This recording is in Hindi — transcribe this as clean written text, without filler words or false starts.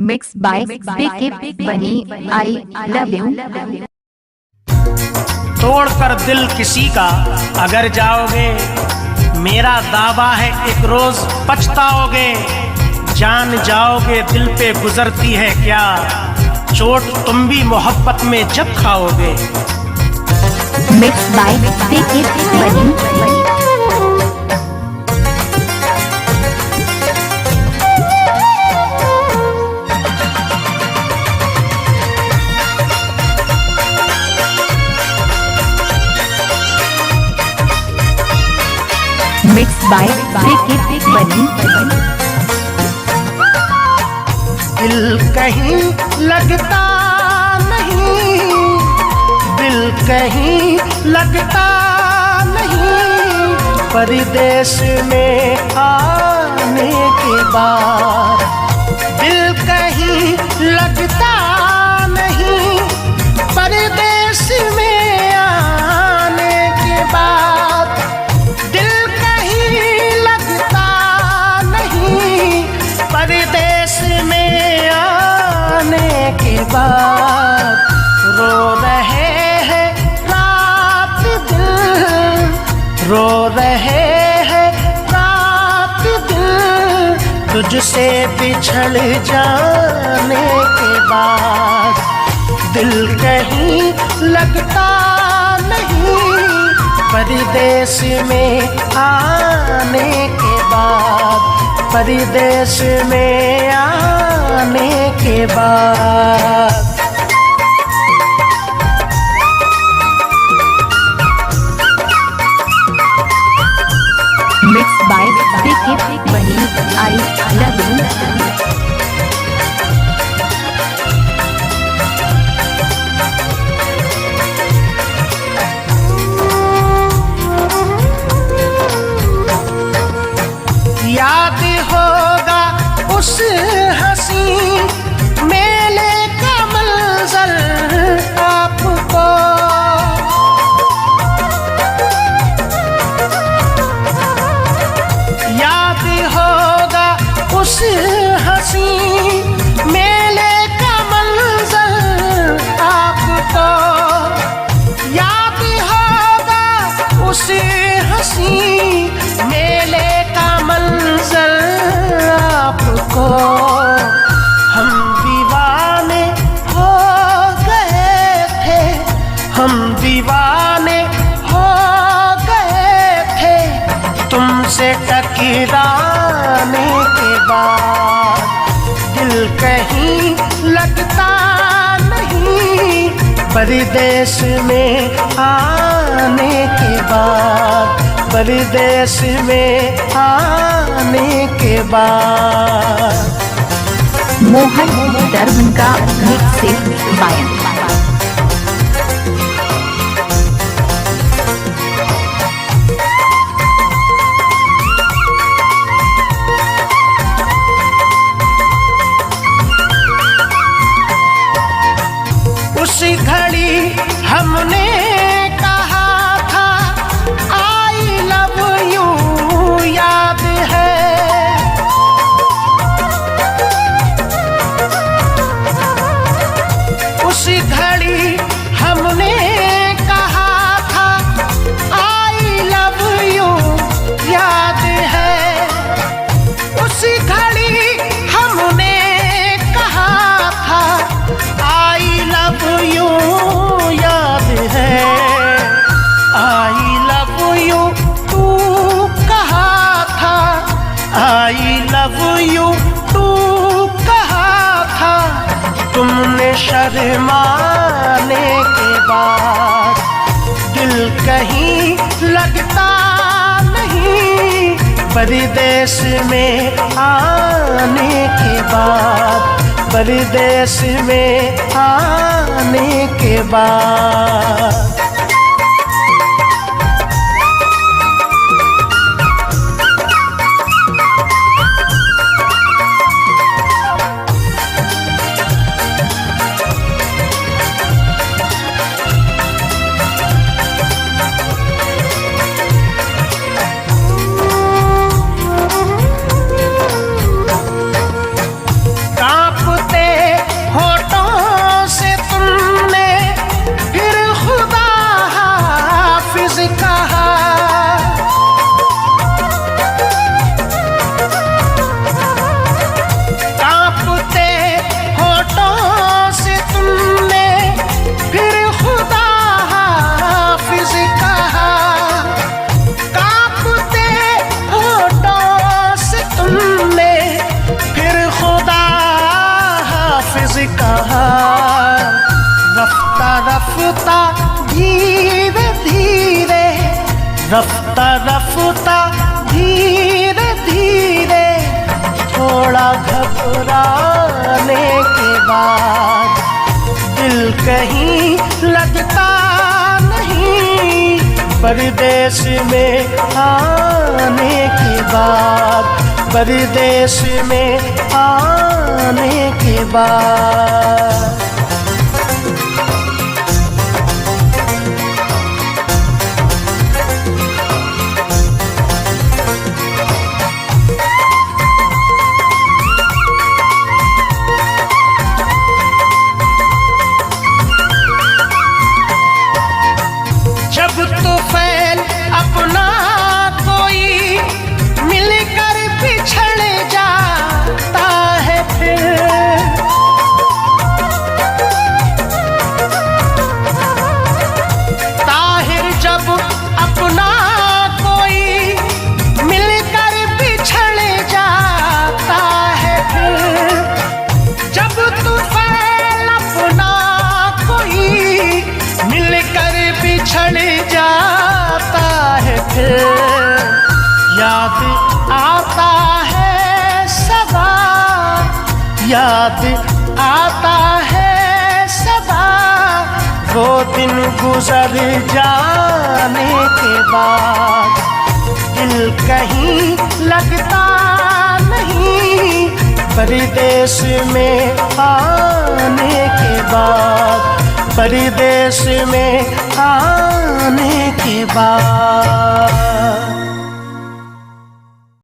मिक्स बाय पीके बनी। I love you. तोड़कर दिल किसी का अगर जाओगे, मेरा दावा है एक रोज पछताओगे। जान जाओगे दिल पे गुजरती है क्या, चोट तुम भी मोहब्बत में जब खाओगे। मिक्स बाय पीके बनी। मिक्स बाय पीके बनी। दिल कहीं लगता नहीं, दिल कहीं लगता नहीं, परदेश में आने के बाद। दिल कहीं लगता नहीं, परदेश में आने के बाद। दिल कहीं लगता नहीं, परदेश में आने के बाद। रो रहे हैं रात दिन, रो रहे हैं रात दिन, तुझसे बिछड़ जाने के बाद। दिल कहीं लगता नहीं, परदेश में आने के बाद। परदेश में आने के बाद। मिक्स बाय पीके बनी। I love you. याद होगा उस हंसी मेले का मंजर आपको, याद होगा उस हंसी मेले का मंजर आपको, याद होगा उस हंसी मेले का मंजर आपको। हम दीवाने हो गए थे, हम दीवाने हो गए थे, तुमसे टकराने के बाद। दिल कहीं लगता नहीं, परदेश में आने के बाद। परदेश में आने के बाद। मोहन दर्पण का मिक्स बायन। उसी घड़ी हमने कहा था आई लव यू, याद है। उसी घड़ी हमने कहा था आई लव यू, याद है। उसी घड़ी हमने कहा था आई लव यू, याद है। आई लव यू तू कहा था, आई लव यू तू कहा था, तुमने शर्माने के बाद। दिल कहीं लगता नहीं, परदेश में आने के बाद। परदेश में आने के बाद। कांपते कहाँ। रफ्ता रफ्ता धीरे धीरे, रफ्ता रफ्ता धीरे धीरे, थोड़ा घबराने के बाद दिल कहीं लगता नहीं। परदेश में आने के बाद, परदेश में आने के बाद। जब तो फैल अपना कोई मिलकर बिछड़ जाता है फिर, ताहिर जब अपना कोई मिलकर बिछड़ जाता है फिर। जब तो फैल अपना कोई मिलकर बिछड़ जाता है फिर, याद आता है सदा, याद आता है सदा, वो दिन गुजर जाने के बाद। दिल कहीं लगता नहीं, परदेश में आने के बाद, परदेश में आने के बाद।